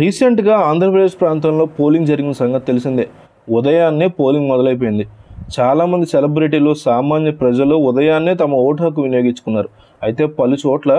రీసెంట్గా ఆంధ్రప్రదేశ్ ప్రాంతంలో పోలింగ్ జరిగిన సంగతి తెలిసిందే. ఉదయాన్నే పోలింగ్ మొదలైపోయింది. చాలామంది సెలబ్రిటీలు, సామాన్య ప్రజలు ఉదయాన్నే తమ ఓటు హక్కు వినియోగించుకున్నారు. అయితే పలు చోట్ల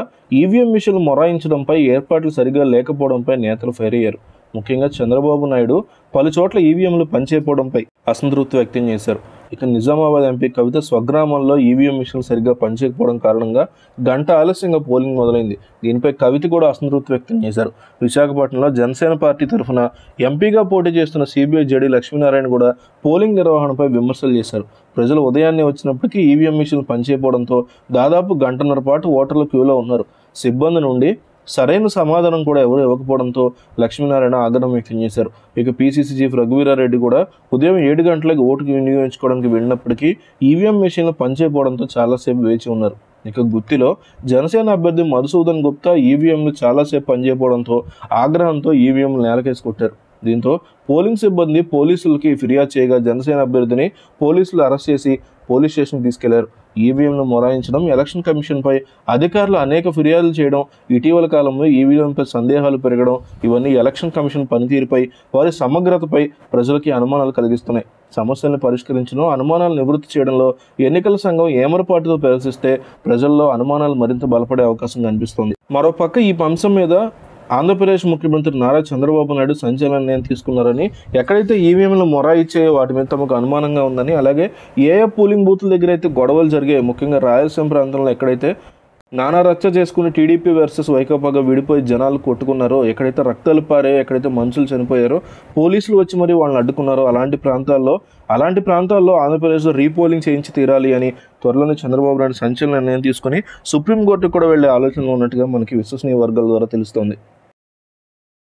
ఈవీఎం మిషన్లు మొరాయించడంపై, ఏర్పాట్లు సరిగా లేకపోవడంపై నేతలు ఫైర్ అయ్యారు. ముఖ్యంగా చంద్రబాబు నాయుడు పలు చోట్ల ఈవీఎంలు పనిచేయకపోవడంపై అసంతృప్తి వ్యక్తం చేశారు. ఇక నిజామాబాద్ ఎంపీ కవిత స్వగ్రామంలో ఈవీఎం మిషన్లు సరిగ్గా పనిచేయకపోవడం కారణంగా గంట ఆలస్యంగా పోలింగ్ మొదలైంది. దీనిపై కవిత కూడా అసంతృప్తి వ్యక్తం చేశారు. విశాఖపట్నంలో జనసేన పార్టీ తరఫున ఎంపీగా పోటీ చేస్తున్న సిబిఐ జేడీ లక్ష్మీనారాయణ కూడా పోలింగ్ నిర్వహణపై విమర్శలు చేశారు. ప్రజలు ఉదయాన్నే వచ్చినప్పటికీ ఈవీఎం మిషన్లు పనిచేయకపోవడంతో దాదాపు గంటన్నర పాటు ఓటర్లు క్యూలో ఉన్నారు. సిబ్బంది నుండి సరైన సమాధానం కూడా ఎవరు ఇవ్వకపోవడంతో లక్ష్మీనారాయణ ఆగ్రహం వ్యక్తం చేశారు. ఇక పీసీసీ చీఫ్ రఘువీరారెడ్డి కూడా ఉదయం 7 గంటలకు ఓటుకు వినియోగించుకోవడానికి వెళ్ళినప్పటికీ ఈవీఎం మిషన్లు పనిచేయకపోవడంతో చాలాసేపు వేచి ఉన్నారు. ఇక గుత్తిలో జనసేన అభ్యర్థి మధుసూదన్ గుప్తా ఈవీఎంలు చాలాసేపు పనిచేయకపోవడంతో ఆగ్రహంతో ఈవీఎంలు నేలకేసి కొట్టారు. దీంతో పోలింగ్ సిబ్బంది పోలీసులకి ఫిర్యాదు చేయగా జనసేన అభ్యర్థిని పోలీసులు అరెస్ట్ చేసి పోలీస్ స్టేషన్కి తీసుకెళ్లారు. ఈవీఎంను మొరాయించడం, ఎలక్షన్ కమిషన్పై అధికారులు అనేక ఫిర్యాదులు చేయడం, ఇటీవల కాలంలో ఈవీఎంపై సందేహాలు పెరగడం, ఇవన్నీ ఎలక్షన్ కమిషన్ పనితీరుపై, వారి సమగ్రతపై ప్రజలకి అనుమానాలు కలిగిస్తున్నాయి. సమస్యలను పరిష్కరించడం, అనుమానాలు నివృత్తి చేయడంలో ఎన్నికల సంఘం ఏమరపాటుతో ప్రదర్శిస్తే ప్రజల్లో అనుమానాలు మరింత బలపడే అవకాశం కనిపిస్తోంది. మరోపక్క ఈ అంశం మీద ఆంధ్రప్రదేశ్ ముఖ్యమంత్రి నారా చంద్రబాబు నాయుడు సంచలన నిర్ణయం తీసుకున్నారని, ఎక్కడైతే ఈవీఎంలు మొరాయిచ్చాయో వాటి మీద తమకు అనుమానంగా ఉందని, అలాగే ఏ పోలింగ్ బూత్ల దగ్గర అయితే గొడవలు జరిగాయి, ముఖ్యంగా రాయలసీమ ప్రాంతంలో ఎక్కడైతే నానా రచ్చ చేసుకుని టీడీపీ వర్సెస్ వైకాపాగా విడిపోయి జనాలు కొట్టుకున్నారో, ఎక్కడైతే రక్తాలు పారాయో, ఎక్కడైతే మనుషులు చనిపోయారో, పోలీసులు వచ్చి మరి వాళ్ళని అడ్డుకున్నారో, అలాంటి ప్రాంతాల్లో ఆంధ్రప్రదేశ్లో రీపోలింగ్ చేయించి తీరాలి అని త్వరలోనే చంద్రబాబు నాయుడు సంచలన నిర్ణయం తీసుకుని సుప్రీంకోర్టుకు కూడా వెళ్లే ఆలోచనలో ఉన్నట్టుగా మనకి విశ్వసనీయ వర్గాల ద్వారా తెలుస్తోంది.